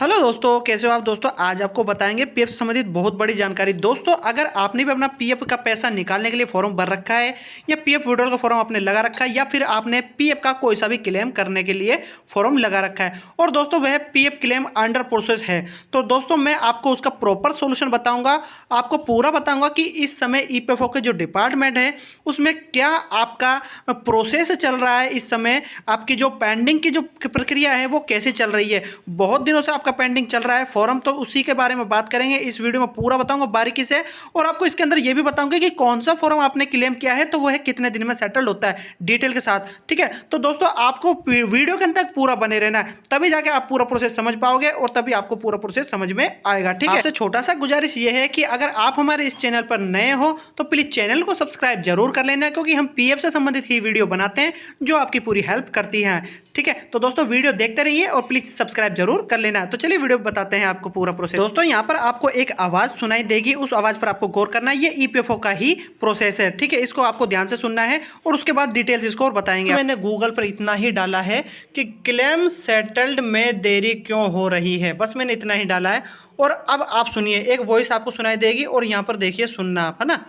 Hello दोस्तों, कैसे हो आप दोस्तों। आज आपको बताएंगे पीएफ से संबंधित बहुत बड़ी जानकारी। दोस्तों, अगर आपने भी अपना पीएफ का पैसा निकालने के लिए फॉर्म भर रखा है या पीएफ विड्रॉल का फॉर्म आपने लगा रखा है या फिर आपने पीएफ का कोई सा भी क्लेम करने के लिए फॉर्म लगा रखा है और दोस्तों वह पीएफ क्लेम अंडर प्रोसेस है, तो दोस्तों मैं आपको उसका प्रॉपर सोल्यूशन बताऊंगा। आपको पूरा बताऊंगा कि इस समय ईपीएफओ के जो डिपार्टमेंट है उसमें क्या आपका प्रोसेस चल रहा है, इस समय आपकी जो पेंडिंग की जो प्रक्रिया है वो कैसे चल रही है। बहुत दिनों से आपका पेंडिंग चल रहा है फॉर्म, तो उसी के बारे में बात करेंगे इस वीडियो में, पूरा बताऊंगा बारीकी से। और आपको इसके अंदर यह भी बताऊंगा कि कौन सा फॉर्म आपने क्लेम किया है तो वह कितने दिन में सेटल्ड होता है, डिटेल के साथ। ठीक है, तो दोस्तों आपको वीडियो के अंदर पूरा बने रहना है, तभी जाके आप पूरा प्रोसेस समझ पाओगे और तभी आपको पूरा प्रोसेस समझ में आएगा। ठीक है, आपसे छोटा सा गुजारिश यह है कि अगर आप हमारे इस चैनल पर नए हो तो प्लीज चैनल को सब्सक्राइब जरूर कर लेना, क्योंकि हम पीएफ से संबंधित ही वीडियो बनाते हैं जो आपकी पूरी हेल्प करती है। ठीक है, तो दोस्तों वीडियो देखते रहिए और प्लीज सब्सक्राइब जरूर कर लेना। तो चलिए वीडियो बताते हैं आपको पूरा प्रोसेस। दोस्तों यहाँ पर आपको एक आवाज सुनाई देगी, उस आवाज पर आपको गौर करना है। ये ईपीएफओ का ही प्रोसेस है। ठीक है, इसको आपको ध्यान से सुनना है और उसके बाद डिटेल्स इसको और बताएंगे। मैंने गूगल पर इतना ही डाला है कि क्लेम सेटल्ड में देरी क्यों हो रही है, बस मैंने इतना ही डाला है। और अब आप सुनिए, एक वॉइस आपको सुनाई देगी और यहाँ पर देखिए, सुनना आप, है ना।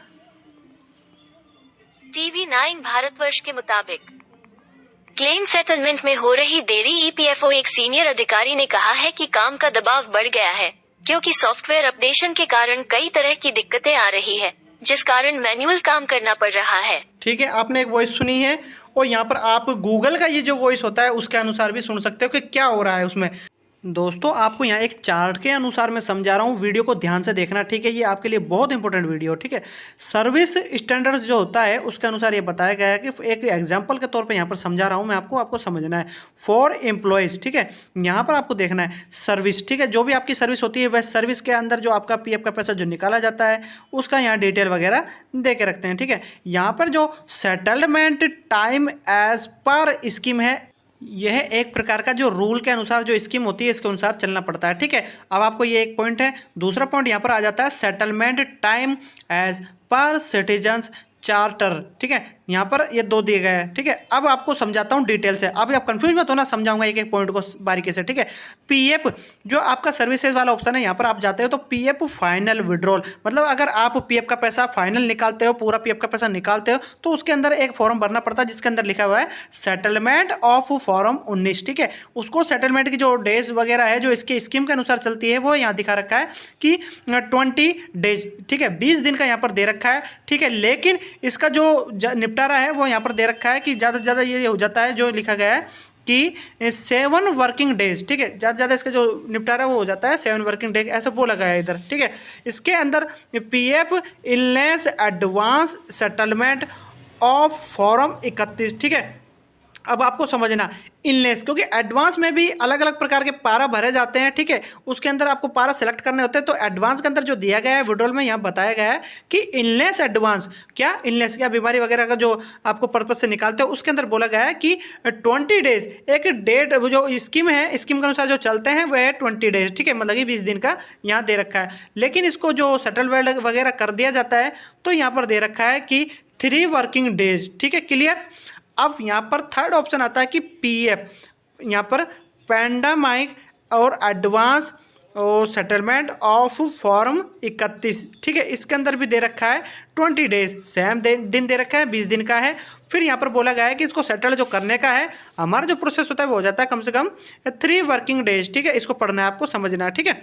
TV9 भारतवर्ष के मुताबिक क्लेम सेटलमेंट में हो रही देरी। ईपीएफओ एक सीनियर अधिकारी ने कहा है कि काम का दबाव बढ़ गया है क्योंकि सॉफ्टवेयर अपडेशन के कारण कई तरह की दिक्कतें आ रही है, जिस कारण मैन्युअल काम करना पड़ रहा है। ठीक है, आपने एक वॉइस सुनी है और यहाँ पर आप गूगल का ये जो वॉइस होता है उसके अनुसार भी सुन सकते हो कि क्या हो रहा है उसमें। दोस्तों आपको यहाँ एक चार्ट के अनुसार मैं समझा रहा हूँ, वीडियो को ध्यान से देखना। ठीक है, ये आपके लिए बहुत इंपॉर्टेंट वीडियो। ठीक है, सर्विस स्टैंडर्ड्स जो होता है उसके अनुसार ये बताया गया है कि एक एग्जांपल के तौर पे यहाँ पर समझा रहा हूँ मैं आपको समझना है। फॉर एम्प्लॉयज़, ठीक है, यहाँ पर आपको देखना है सर्विस। ठीक है, जो भी आपकी सर्विस होती है वह सर्विस के अंदर जो आपका पीएफ का पैसा जो निकाला जाता है उसका यहाँ डिटेल वगैरह दे के रखते हैं। ठीक है, यहाँ पर जो सेटलमेंट टाइम एज पर स्कीम है, यह एक प्रकार का जो रूल के अनुसार जो स्कीम होती है इसके अनुसार चलना पड़ता है। ठीक है, अब आपको ये एक पॉइंट है। दूसरा पॉइंट यहाँ पर आ जाता है सेटलमेंट टाइम एज पर सिटीजन्स चार्टर। ठीक है, यहाँ पर ये दो दिए गए हैं। ठीक है, अब आपको समझाता हूँ डिटेल से, अब आप कंफ्यूज मत होना, समझाऊंगा एक एक पॉइंट को बारीकी से। ठीक है, पीएफ जो आपका सर्विसेज वाला ऑप्शन है, यहाँ पर आप जाते हो तो पीएफ फाइनल विड्रॉल, मतलब अगर आप पीएफ का पैसा फाइनल निकालते हो, पूरा पीएफ का पैसा निकालते हो, तो उसके अंदर एक फॉर्म भरना पड़ता है जिसके अंदर लिखा हुआ है सेटलमेंट ऑफ फॉर्म 19। ठीक है, उसको सेटलमेंट की जो डेज वगैरह है जो इसके स्कीम के अनुसार चलती है वो यहाँ दिखा रखा है कि 20 डेज। ठीक है, 20 दिन का यहाँ पर दे रखा है। ठीक है, लेकिन इसका जो निपटारा है वो यहाँ पर दे रखा है कि ज़्यादा से ज़्यादा ये हो जाता है, जो लिखा गया है कि 7 वर्किंग डेज। ठीक है, ज़्यादा से ज़्यादा इसका जो निपटारा वो हो जाता है 7 वर्किंग डेज, ऐसा बोला गया है इधर। ठीक है, इसके अंदर PF illness advance settlement of form 31। ठीक है, अब आपको समझना इलनेस, क्योंकि एडवांस में भी अलग अलग प्रकार के पारा भरे जाते हैं। ठीक है, उसके अंदर आपको पारा सेलेक्ट करने होते हैं, तो एडवांस के अंदर जो दिया गया है विड्रॉल में यहाँ बताया गया है कि इलनेस एडवांस, क्या इलनेस, क्या बीमारी वगैरह का जो आपको पर्पज से निकालते हो, उसके अंदर बोला गया है कि 20 डेज एक डेट, वो जो स्कीम है स्कीम के अनुसार जो चलते हैं वह है 20 डेज। ठीक है, मतलब कि 20 दिन का यहाँ दे रखा है, लेकिन इसको जो सेटलमेंट वगैरह कर दिया जाता है तो यहाँ पर दे रखा है कि 3 वर्किंग डेज। ठीक है, क्लियर। अब यहाँ पर थर्ड ऑप्शन आता है कि पीएफ, यहाँ पर पैंडेमिक और एडवांस और सेटलमेंट ऑफ फॉर्म 31। ठीक है, इसके अंदर भी दे रखा है 20 डेज, सेम दिन दे रखा है, 20 दिन का है। फिर यहाँ पर बोला गया है कि इसको सेटल जो करने का है, हमारा जो प्रोसेस होता है वो हो जाता है कम से कम 3 वर्किंग डेज। ठीक है, इसको पढ़ना है, आपको समझना है। ठीक है,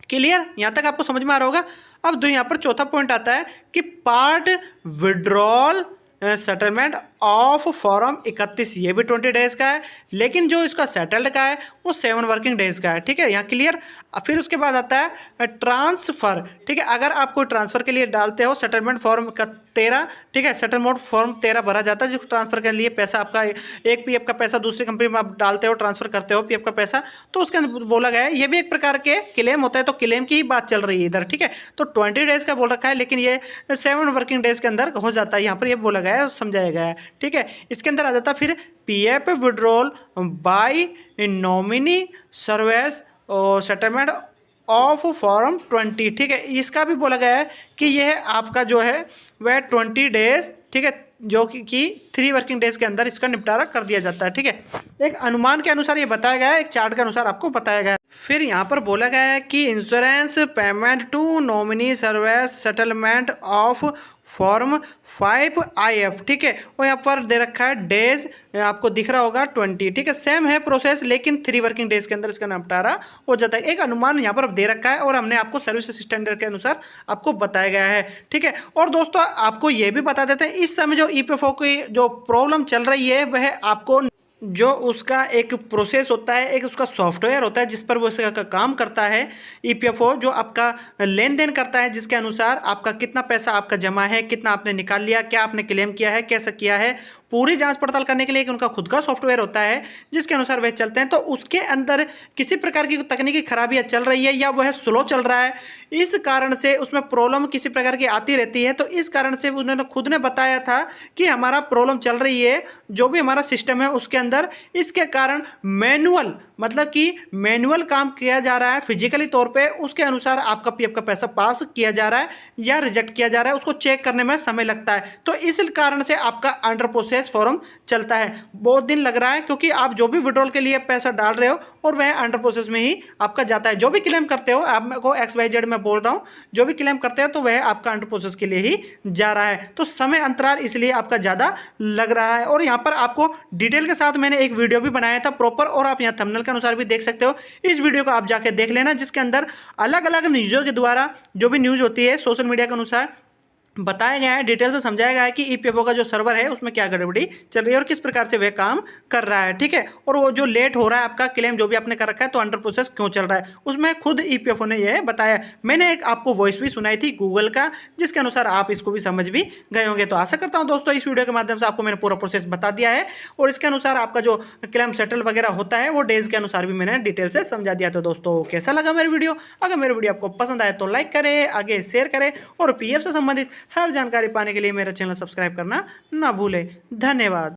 क्लियर, यहाँ तक आपको समझ में आ रहा होगा। अब यहाँ पर चौथा पॉइंट आता है कि part withdrawal settlement of form 31, ये भी 20 डेज का है, लेकिन जो इसका सेटल्ड का है वो 7 वर्किंग डेज का है। ठीक है, यहाँ क्लियर। फिर उसके बाद आता है ट्रांसफ़र। ठीक है, अगर आप कोई ट्रांसफ़र के लिए डालते हो सेटलमेंट फॉर्म का 13, ठीक है, सेटलमेंट फॉर्म 13 भरा जाता है, जिस ट्रांसफ़र के लिए पैसा आपका एक पीएफ का पैसा दूसरी कंपनी में आप डालते हो, ट्रांसफ़र करते हो पीएफ का पैसा, तो उसके अंदर बोला गया है ये भी एक प्रकार के क्लेम होता है, तो क्लेम की ही बात चल रही है इधर। ठीक है, तो 20 डेज का बोल रखा है, लेकिन ये 7 वर्किंग डेज के अंदर हो जाता है, यहाँ पर ये बोला गया है, समझाया गया है। ठीक है, इसके अंदर आ जाता है फिर PF withdrawal by nominee service और सेटलमेंट ऑफ फॉर्म 20। ठीक है, इसका भी बोला गया है कि यह आपका जो है वह 20 डेज, ठीक है, जो कि 3 वर्किंग डेज के अंदर इसका निपटारा कर दिया जाता है। ठीक है, एक अनुमान के अनुसार ये बताया गया है, एक चार्ट के अनुसार आपको बताया गया है। फिर यहाँ पर बोला गया है कि insurance payment to nominee service settlement of form 5IF, ठीक है। और यहाँ पर दे रखा है डेज, आपको दिख रहा होगा 20, ठीक है। सेम है प्रोसेस, लेकिन 3 वर्किंग डेज के अंदर इसका निपटारा हो जाता है। एक अनुमान यहाँ पर दे रखा है और हमने आपको सर्विस स्टैंडर्ड के अनुसार आपको बताया गया है, ठीक है। और दोस्तों आपको ये भी बता देते हैं, इस समय जो EPFO की जो प्रॉब्लम चल रही है वह आपको जो उसका एक प्रोसेस होता है, एक उसका सॉफ्टवेयर होता है जिस पर वो इसका काम करता है, EPFO जो आपका लेन देन करता है, जिसके अनुसार आपका कितना पैसा आपका जमा है, कितना आपने निकाल लिया, क्या आपने क्लेम किया है, कैसे किया है, पूरी जांच पड़ताल करने के लिए एक उनका खुद का सॉफ्टवेयर होता है जिसके अनुसार वह चलते हैं। तो उसके अंदर किसी प्रकार की तकनीकी खराबियां चल रही है या वह स्लो चल रहा है, इस कारण से उसमें प्रॉब्लम किसी प्रकार की आती रहती है। तो इस कारण से उन्होंने खुद ने बताया था कि हमारा प्रॉब्लम चल रही है जो भी हमारा सिस्टम है उसके अंदर, इसके कारण मैनुअल, मतलब कि मैनुअल काम किया जा रहा है फिजिकली तौर पे, उसके अनुसार आपका PF का पैसा पास किया जा रहा है या रिजेक्ट किया जा रहा है, उसको चेक करने में समय लगता है। तो इस कारण से आपका अंडर प्रोसेस फॉर्म चलता है, बहुत दिन लग रहा है, क्योंकि आप जो भी विड्रॉल के लिए पैसा डाल रहे हो और वह अंडर प्रोसेस में ही आपका जाता है। जो भी क्लेम करते हो, आपको XYZ में बोल रहा हूँ, जो भी क्लेम करते हैं तो वह आपका अंडर प्रोसेस के लिए ही जा रहा है। तो समय अंतराल इसलिए आपका ज़्यादा लग रहा है। और यहाँ पर आपको डिटेल के साथ मैंने एक वीडियो भी बनाया था प्रॉपर, और आप यहाँ थंबनेल के अनुसार भी देख सकते हो। इस वीडियो को आप जाके देख लेना, जिसके अंदर अलग अलग न्यूज़ों के द्वारा जो भी न्यूज़ होती है सोशल मीडिया के अनुसार बताया गया है, डिटेल से समझाया गया है कि EPFO का जो सर्वर है उसमें क्या गड़बड़ी चल रही है और किस प्रकार से वह काम कर रहा है, ठीक है। और वो जो लेट हो रहा है आपका क्लेम जो भी आपने कर रखा है, तो अंडर प्रोसेस क्यों चल रहा है, उसमें खुद EPFO ने यह बताया। मैंने एक आपको वॉइस भी सुनाई थी गूगल का, जिसके अनुसार आप इसको भी समझ भी गए होंगे। तो आशा करता हूँ दोस्तों इस वीडियो के माध्यम से आपको मैंने पूरा प्रोसेस बता दिया है, और इसके अनुसार आपका जो क्लेम सेटल वगैरह होता है वो डेज के अनुसार भी मैंने डिटेल से समझा दिया। तो दोस्तों कैसा लगा मेरी वीडियो? अगर मेरी वीडियो आपको पसंद आए तो लाइक करें, आगे शेयर करें, और PF से संबंधित हर जानकारी पाने के लिए मेरा चैनल सब्सक्राइब करना ना भूलें। धन्यवाद।